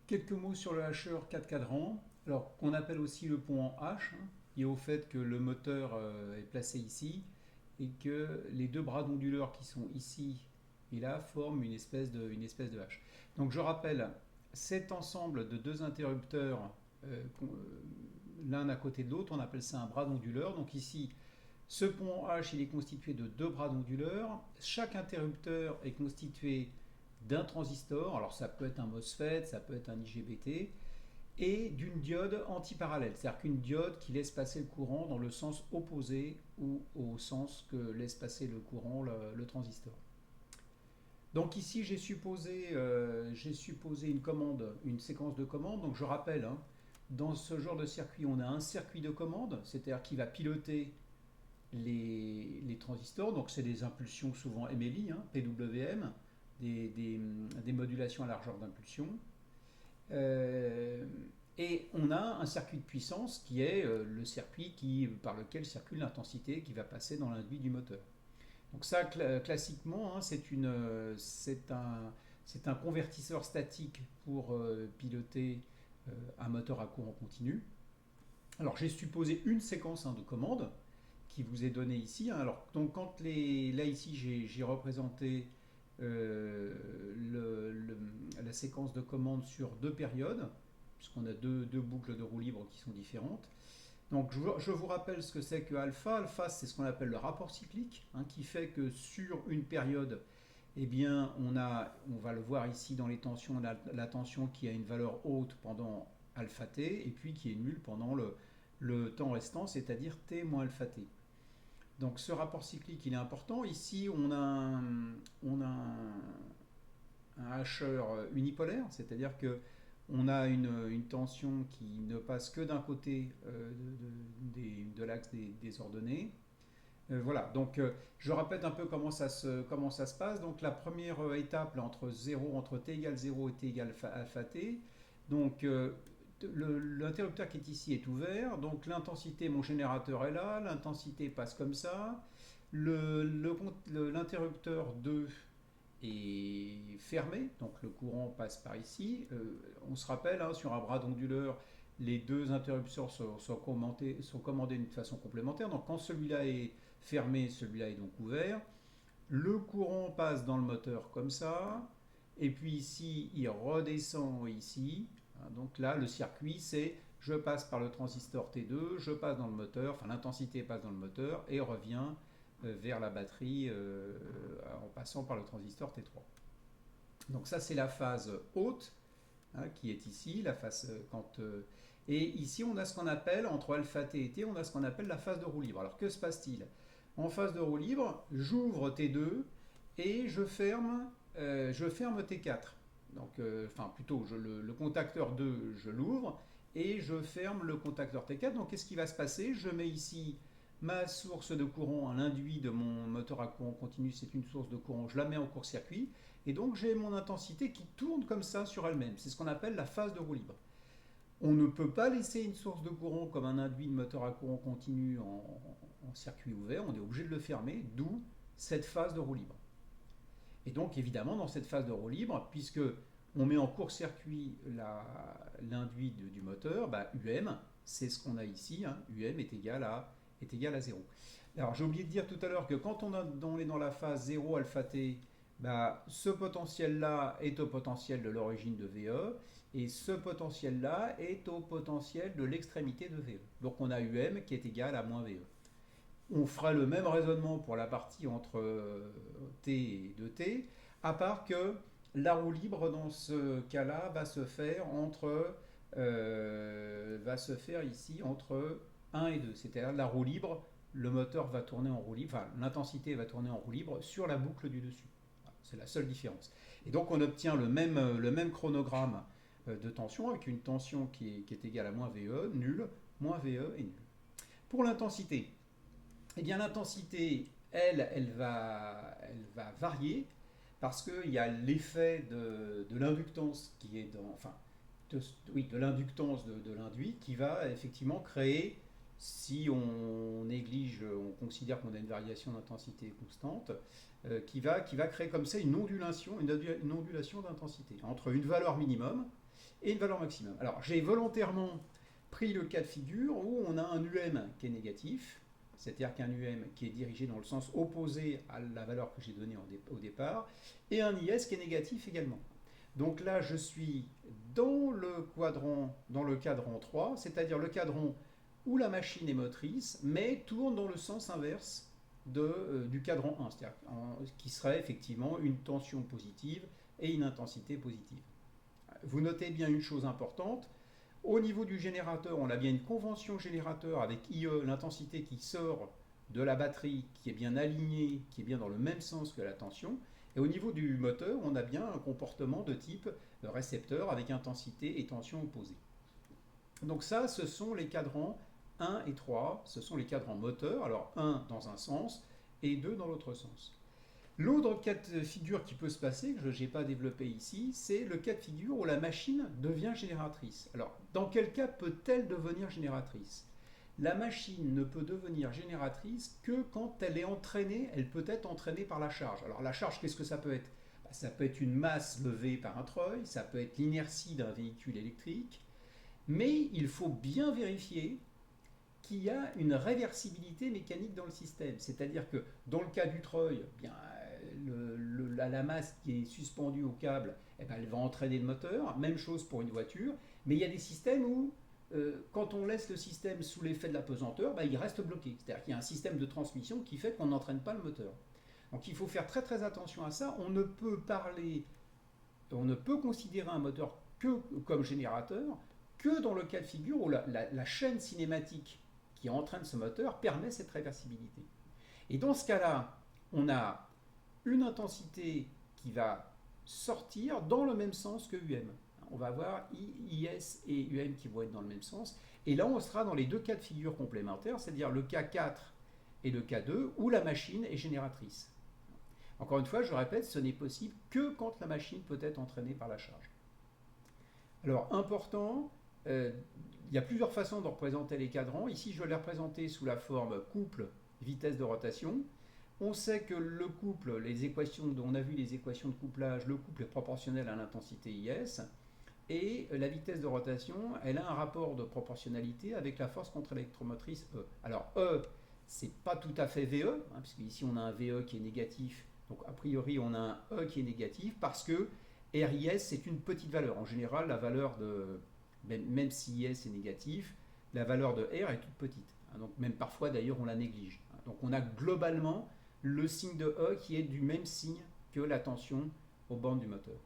Quelques mots sur le hacheur 4 cadrans, alors qu'on appelle aussi le pont en H, hein, lié au fait que le moteur est placé ici et que les deux bras d'onduleur qui sont ici et là forment une espèce de H. Donc je rappelle cet ensemble de deux interrupteurs l'un à côté de l'autre, on appelle ça un bras d'onduleur. Donc ici, ce pont H il est constitué de deux bras d'onduleur. Chaque interrupteur est constitué d'un transistor, alors ça peut être un MOSFET, ça peut être un IGBT, et d'une diode antiparallèle, c'est-à-dire qu'une diode qui laisse passer le courant dans le sens opposé ou au sens que laisse passer le courant le transistor. Donc ici j'ai supposé une commande, une séquence de commandes. Donc je rappelle, hein, dans ce genre de circuit, on a un circuit de commande, c'est-à-dire qui va piloter les transistors. Donc c'est des impulsions souvent MLI, hein, PWM, des modulations à largeur d'impulsion. Euh, et on a un circuit de puissance qui est le circuit par lequel circule l'intensité qui va passer dans l'induit du moteur. Donc ça, classiquement, hein, c'est un convertisseur statique pour piloter un moteur à courant continu. Alors j'ai supposé une séquence, hein, de commandes qui vous est donnée ici, hein. Alors donc là ici j'ai représenté la séquence de commandes sur deux périodes, puisqu'on a deux boucles de roue libre qui sont différentes. Donc je vous rappelle ce que c'est que alpha. Alpha, c'est ce qu'on appelle le rapport cyclique, hein, qui fait que sur une période, eh bien, on va le voir ici dans les tensions, on a la tension qui a une valeur haute pendant alpha t, et puis qui est nulle pendant le temps restant, c'est-à-dire t moins alpha t. Donc ce rapport cyclique, il est important. Ici, on a un hacheur unipolaire, c'est-à-dire que on a une tension qui ne passe que d'un côté de l'axe des ordonnées. Voilà, donc je répète un peu comment ça se passe. Donc la première étape, là, entre t égale 0 et t égale alpha t, donc l'interrupteur qui est ici est ouvert, donc l'intensité, mon générateur est là, l'intensité passe comme ça, l'interrupteur 2 est fermé, donc le courant passe par ici. On se rappelle, hein, sur un bras d'onduleur, les deux interrupteurs sont commandés d'une façon complémentaire. Donc quand celui-là est fermé, celui-là est donc ouvert. Le courant passe dans le moteur comme ça, et puis ici, il redescend ici. Donc là, le circuit, c'est je passe par le transistor T2, je passe dans le moteur, enfin l'intensité passe dans le moteur et revient vers la batterie en passant par le transistor T3. Donc ça, c'est la phase haute, hein, qui est ici, la phase et ici, on a ce qu'on appelle, entre alpha t et t, on a ce qu'on appelle la phase de roue libre. Alors que se passe-t-il? En phase de roue libre, j'ouvre T2 et je ferme T4. Donc, enfin plutôt, le contacteur 2, je l'ouvre et je ferme le contacteur T4. Donc qu'est-ce qui va se passer? Je mets ici ma source de courant, l'induit de mon moteur à courant continu, c'est une source de courant, je la mets en court-circuit, et donc j'ai mon intensité qui tourne comme ça sur elle-même. C'est ce qu'on appelle la phase de roue libre. On ne peut pas laisser une source de courant comme un induit de moteur à courant continu en circuit ouvert, on est obligé de le fermer, d'où cette phase de roue libre. Et donc évidemment dans cette phase de roue libre, puisque on met en court-circuit l'induit du moteur, bah, UM, c'est ce qu'on a ici, hein, UM est égal à 0. Alors j'ai oublié de dire tout à l'heure que quand on est dans la phase 0 alpha t, bah, ce potentiel-là est au potentiel de l'origine de VE, et ce potentiel-là est au potentiel de l'extrémité de VE. Donc on a UM qui est égal à moins VE. On fera le même raisonnement pour la partie entre t et 2t, à part que la roue libre dans ce cas-là va se faire ici entre 1 et 2. C'est-à-dire la roue libre, le moteur va tourner en roue libre, enfin l'intensité va tourner en roue libre sur la boucle du dessus. Voilà, c'est la seule différence. Et donc on obtient le même chronogramme de tension avec une tension qui est égale à moins VE, nul, moins VE et nul. Pour l'intensité, eh bien l'intensité, elle va varier parce qu'il y a l'effet de l'inductance qui est dans, enfin, oui, de l'inductance de l'induit qui va effectivement créer, si on néglige, on considère qu'on a une variation d'intensité constante, qui va créer comme ça une ondulation d'intensité entre une valeur minimum et une valeur maximum. Alors j'ai volontairement pris le cas de figure où on a un UM qui est négatif, c'est-à-dire qu'un UM qui est dirigé dans le sens opposé à la valeur que j'ai donnée au départ, et un IS qui est négatif également. Donc là, je suis dans le cadran 3, c'est-à-dire le cadran où la machine est motrice, mais tourne dans le sens inverse du cadran 1, c'est-à-dire qui serait effectivement une tension positive et une intensité positive. Vous notez bien une chose importante, au niveau du générateur, on a bien une convention générateur avec IE, l'intensité qui sort de la batterie, qui est bien alignée, qui est bien dans le même sens que la tension. Et au niveau du moteur, on a bien un comportement de type récepteur avec intensité et tension opposées. Donc ça, ce sont les cadrans 1 et 3, ce sont les cadrans moteurs, alors 1 dans un sens et 2 dans l'autre sens. L'autre cas de figure qui peut se passer, que je n'ai pas développé ici, c'est le cas de figure où la machine devient génératrice. Alors, dans quel cas peut-elle devenir génératrice? La machine ne peut devenir génératrice que quand elle est entraînée, elle peut être entraînée par la charge. Alors la charge, qu'est-ce que ça peut être? Ça peut être une masse levée par un treuil, ça peut être l'inertie d'un véhicule électrique, mais il faut bien vérifier qu'il y a une réversibilité mécanique dans le système. C'est-à-dire que dans le cas du treuil, bien, la masse qui est suspendue au câble, eh ben, elle va entraîner le moteur. Même chose pour une voiture. Mais il y a des systèmes où, quand on laisse le système sous l'effet de la pesanteur, ben, il reste bloqué. C'est-à-dire qu'il y a un système de transmission qui fait qu'on n'entraîne pas le moteur. Donc il faut faire très très attention à ça. On ne peut considérer un moteur que comme générateur que dans le cas de figure où la chaîne cinématique qui entraîne ce moteur permet cette réversibilité. Et dans ce cas-là, on a une intensité qui va sortir dans le même sens que UM. On va avoir IS et UM qui vont être dans le même sens. Et là, on sera dans les deux cas de figure complémentaires, c'est-à-dire le cas 4 et le cas 2, où la machine est génératrice. Encore une fois, je répète, ce n'est possible que quand la machine peut être entraînée par la charge. Alors, important, il y a plusieurs façons de représenter les cadrans. Ici, je vais les représenter sous la forme couple, vitesse de rotation. On sait que le couple, les équations, on a vu les équations de couplage, le couple est proportionnel à l'intensité IS, et la vitesse de rotation, elle a un rapport de proportionnalité avec la force contre-électromotrice E. Alors E, c'est pas tout à fait VE, puisque ici on a un VE qui est négatif, donc a priori on a un E qui est négatif, parce que RIS c'est une petite valeur. En général, la valeur de, même si IS est négatif, la valeur de R est toute petite. Donc même parfois d'ailleurs on la néglige. Donc on a globalement le signe de E qui est du même signe que la tension aux bornes du moteur.